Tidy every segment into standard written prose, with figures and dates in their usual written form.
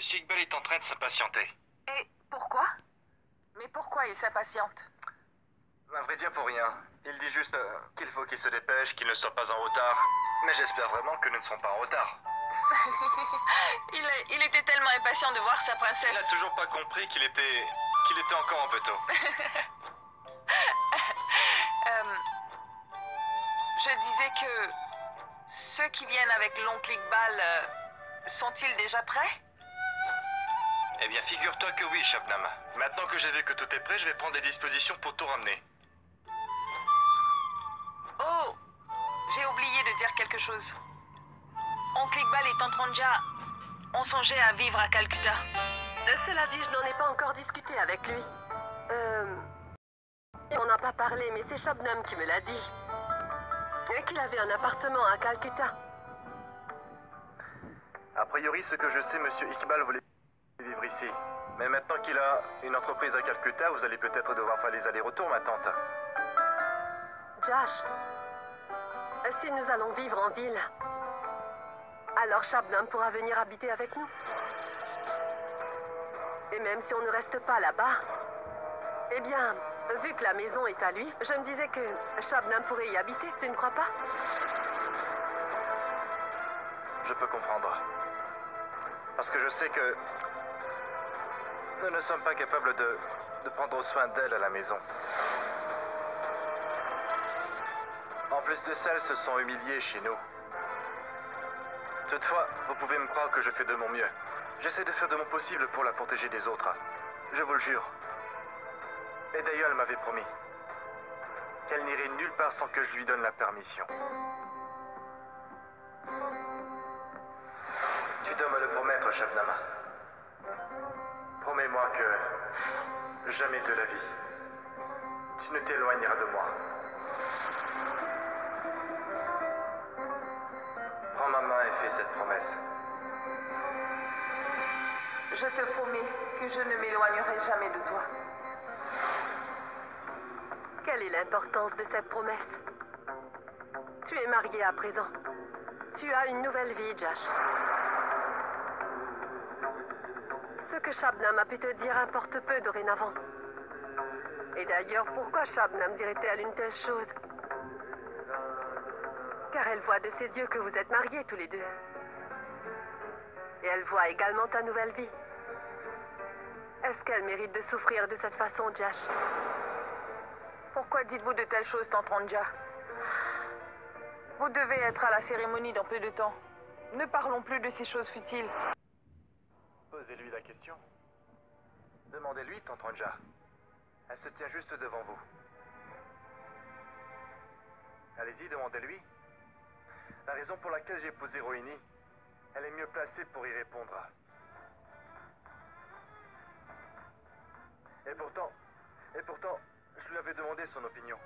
Monsieur Iqbal est en train de s'impatienter. Et pourquoi? Mais pourquoi il s'impatiente? À vrai dire, pour rien. Il dit juste qu'il faut qu'il se dépêche, qu'il ne soit pas en retard. Mais j'espère vraiment que nous ne serons pas en retard. Il était tellement impatient de voir sa Il princesse. n'a toujours pas compris qu'il était encore un peu tôt. Je disais que ceux qui viennent avec l'oncle Iqbal, sont-ils déjà prêts? Eh bien, figure-toi que oui, Shabnam. Maintenant que j'ai vu que tout est prêt, je vais prendre des dispositions pour tout ramener. Oh, j'ai oublié de dire quelque chose. Oncle Iqbal et Tante Ronja ont songé à vivre à Calcutta. Cela dit, je n'en ai pas encore discuté avec lui. On n'a pas parlé, mais c'est Shabnam qui me l'a dit. Et qu'il avait un appartement à Calcutta. A priori, ce que je sais, Monsieur Iqbal voulait vivre ici. Mais maintenant qu'il a une entreprise à Calcutta, vous allez peut-être devoir faire les allers-retours, ma tante. Josh, si nous allons vivre en ville, alors Shabnam pourra venir habiter avec nous. Et même si on ne reste pas là-bas, eh bien, vu que la maison est à lui, je me disais que Shabnam pourrait y habiter, tu ne crois pas? Je peux comprendre. Parce que je sais que nous ne sommes pas capables de prendre soin d'elle à la maison. En plus de ça, elles se sont humiliées chez nous. Toutefois, vous pouvez me croire que je fais de mon mieux. J'essaie de faire de mon possible pour la protéger des autres. Je vous le jure. Et d'ailleurs, elle m'avait promis qu'elle n'irait nulle part sans que je lui donne la permission. Tu dois me le promettre, Shabnam. Promets-moi que jamais de la vie, tu ne t'éloigneras de moi. Prends ma main et fais cette promesse. Je te promets que je ne m'éloignerai jamais de toi. Quelle est l'importance de cette promesse? Tu es marié à présent. Tu as une nouvelle vie, Josh. Ce que Shabnam a pu te dire importe peu dorénavant. Et d'ailleurs, pourquoi Shabnam dirait-elle une telle chose? Car elle voit de ses yeux que vous êtes mariés tous les deux. Et elle voit également ta nouvelle vie. Est-ce qu'elle mérite de souffrir de cette façon, Josh? Pourquoi dites-vous de telles choses, Tante Ronja? Vous devez être à la cérémonie dans peu de temps. Ne parlons plus de ces choses futiles. Posez-lui la question. Demandez-lui, Tante Ronja. Elle se tient juste devant vous. Allez-y, demandez-lui. La raison pour laquelle j'ai épousé Rohini, elle est mieux placée pour y répondre. Et pourtant, je lui avais demandé son opinion.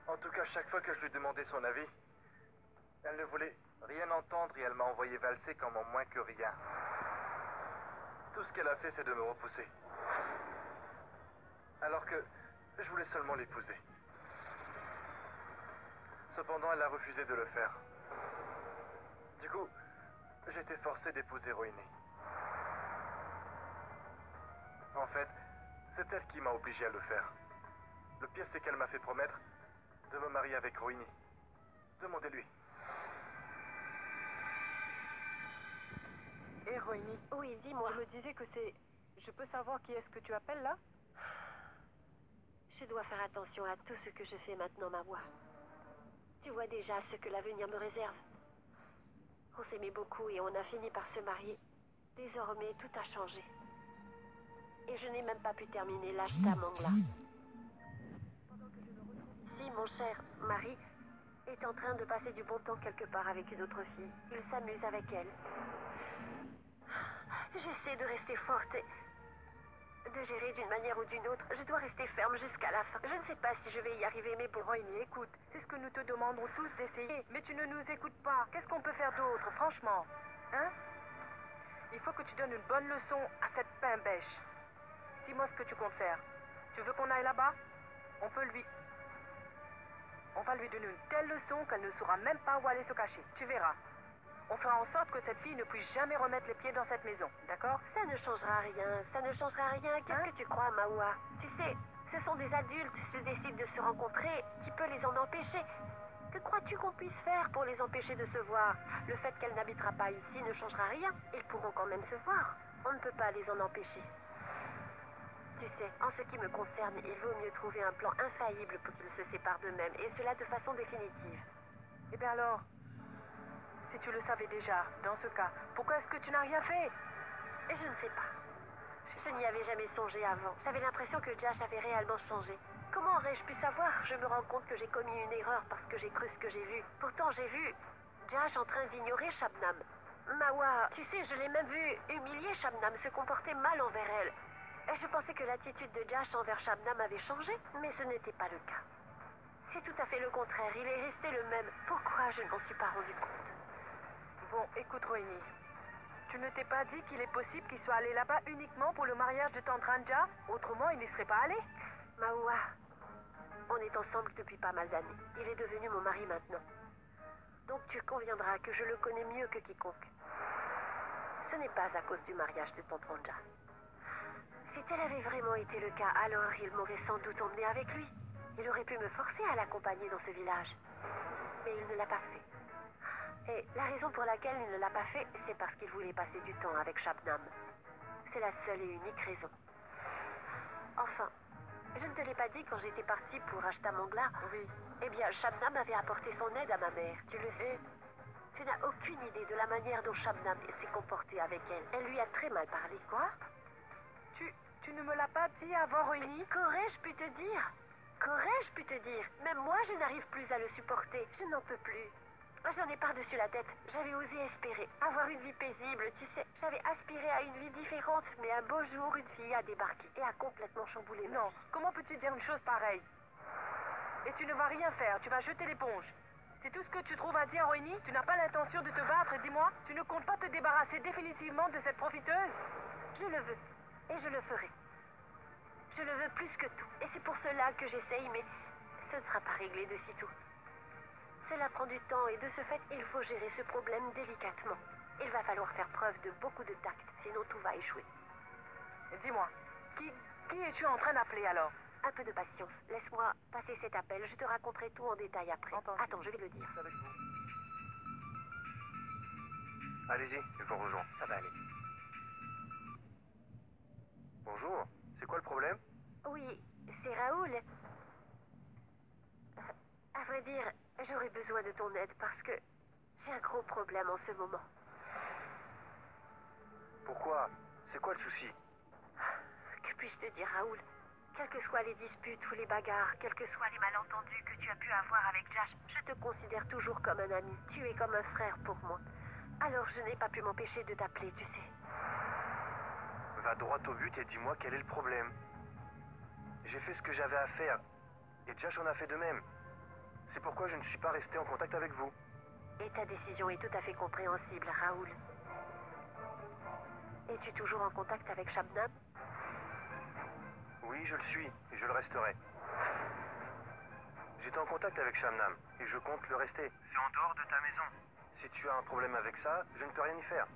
En tout cas, chaque fois que je lui demandais son avis, elle ne voulait rien entendre et elle m'a envoyé valser comme en moins que rien. Tout ce qu'elle a fait, c'est de me repousser. Alors que je voulais seulement l'épouser. Cependant, elle a refusé de le faire. Du coup, j'étais forcé d'épouser Rohini. En fait, c'est elle qui m'a obligé à le faire. Le pire, c'est qu'elle m'a fait promettre de me marier avec Rohini. Demandez-lui. Et Rohini, Oui, dis-moi. je me disais que c'est... Je peux savoir qui est-ce que tu appelles là? Je dois faire attention à tout ce que je fais maintenant, ma voix. Tu vois déjà ce que l'avenir me réserve. On s'aimait beaucoup et on a fini par se marier. Désormais, tout a changé. Et je n'ai même pas pu terminer l'Ashta Mangla. Si mon cher mari est en train de passer du bon temps quelque part avec une autre fille, il s'amuse avec elle. J'essaie de rester forte et de gérer d'une manière ou d'une autre. Je dois rester ferme jusqu'à la fin. Je ne sais pas si je vais y arriver, mais bon. Rohini, écoute, c'est ce que nous te demandons tous d'essayer. Mais tu ne nous écoutes pas. Qu'est-ce qu'on peut faire d'autre, franchement? Hein? Il faut que tu donnes une bonne leçon à cette pain bêche. Dis-moi ce que tu comptes faire. Tu veux qu'on aille là-bas? On va lui donner une telle leçon qu'elle ne saura même pas où aller se cacher. Tu verras. On fera en sorte que cette fille ne puisse jamais remettre les pieds dans cette maison, d'accord? Ça ne changera rien, ça ne changera rien. Qu'est-ce que tu crois, Mawa? Tu sais, ce sont des adultes, s'ils décident de se rencontrer, qui peut les en empêcher? Que crois-tu qu'on puisse faire pour les empêcher de se voir? Le fait qu'elle n'habitera pas ici ne changera rien. Ils pourront quand même se voir. On ne peut pas les en empêcher. Tu sais, en ce qui me concerne, il vaut mieux trouver un plan infaillible pour qu'ils se séparent d'eux-mêmes, et cela de façon définitive. Eh bien alors, si tu le savais déjà, dans ce cas, pourquoi est-ce que tu n'as rien fait? Je ne sais pas. Je n'y avais jamais songé avant. J'avais l'impression que Josh avait réellement changé. Comment aurais-je pu savoir? Je me rends compte que j'ai commis une erreur parce que j'ai cru ce que j'ai vu. Pourtant, j'ai vu Josh en train d'ignorer Shabnam. Mawa, tu sais, je l'ai même vu humilier Shabnam, se comporter mal envers elle. Et je pensais que l'attitude de Josh envers Shabnam avait changé, mais ce n'était pas le cas. C'est tout à fait le contraire, il est resté le même. Pourquoi je ne m'en suis pas rendu compte? Bon, écoute, Rohini. Tu ne t'es pas dit qu'il est possible qu'il soit allé là-bas uniquement pour le mariage de Tante Ranja? Autrement, il n'y serait pas allé. Mawa, on est ensemble depuis pas mal d'années. Il est devenu mon mari maintenant. Donc tu conviendras que je le connais mieux que quiconque. Ce n'est pas à cause du mariage de Tante Ranja. Si tel avait vraiment été le cas, alors il m'aurait sans doute emmené avec lui. Il aurait pu me forcer à l'accompagner dans ce village. Mais il ne l'a pas fait. Et la raison pour laquelle il ne l'a pas fait, c'est parce qu'il voulait passer du temps avec Shabnam. C'est la seule et unique raison. Enfin, je ne te l'ai pas dit quand j'étais partie pour Ashtamangla. Oui. Eh bien, Shabnam avait apporté son aide à ma mère, tu le sais. Tu n'as aucune idée de la manière dont Shabnam s'est comporté avec elle. Elle lui a très mal parlé. Quoi? Tu ne me l'as pas dit avant, Rohini? Qu'aurais-je pu te dire? Qu'aurais-je pu te dire? Même moi, je n'arrive plus à le supporter. Je n'en peux plus. J'en ai par-dessus la tête. J'avais osé espérer avoir une vie paisible, tu sais. J'avais aspiré à une vie différente, mais un beau jour, une fille a débarqué et a complètement chamboulé ma Non, vie. comment peux-tu dire une chose pareille? Et tu ne vas rien faire, tu vas jeter l'éponge. C'est tout ce que tu trouves à dire, Rohini? Tu n'as pas l'intention de te battre, dis-moi? Tu ne comptes pas te débarrasser définitivement de cette profiteuse? Je le veux, et je le ferai. Je le veux plus que tout, et c'est pour cela que j'essaye, mais ce ne sera pas réglé de sitôt. Cela prend du temps, et de ce fait, il faut gérer ce problème délicatement. Il va falloir faire preuve de beaucoup de tact, sinon tout va échouer. Dis-moi, qui es-tu en train d'appeler alors? Un peu de patience, laisse-moi passer cet appel, je te raconterai tout en détail après. Entendu. Attends, je vais le dire. Avec vous. Allez-y, je vous rejoins. Ça va aller. Bonjour, c'est quoi le problème? Oui, c'est Raoul. À vrai dire, j'aurais besoin de ton aide parce que j'ai un gros problème en ce moment. Pourquoi? C'est quoi le souci? Que puis-je te dire, Raoul? Quelles que soient les disputes ou les bagarres, quels que soient les malentendus que tu as pu avoir avec Josh, je te considère toujours comme un ami. Tu es comme un frère pour moi. Alors je n'ai pas pu m'empêcher de t'appeler, tu sais. Va droit au but et dis-moi quel est le problème. J'ai fait ce que j'avais à faire. Et Josh en a fait de même. C'est pourquoi je ne suis pas resté en contact avec vous. Et ta décision est tout à fait compréhensible, Raoul. Es-tu toujours en contact avec Shabnam? Oui, je le suis, et je le resterai. J'étais en contact avec Shamnam, et je compte le rester. C'est en dehors de ta maison. Si tu as un problème avec ça, je ne peux rien y faire.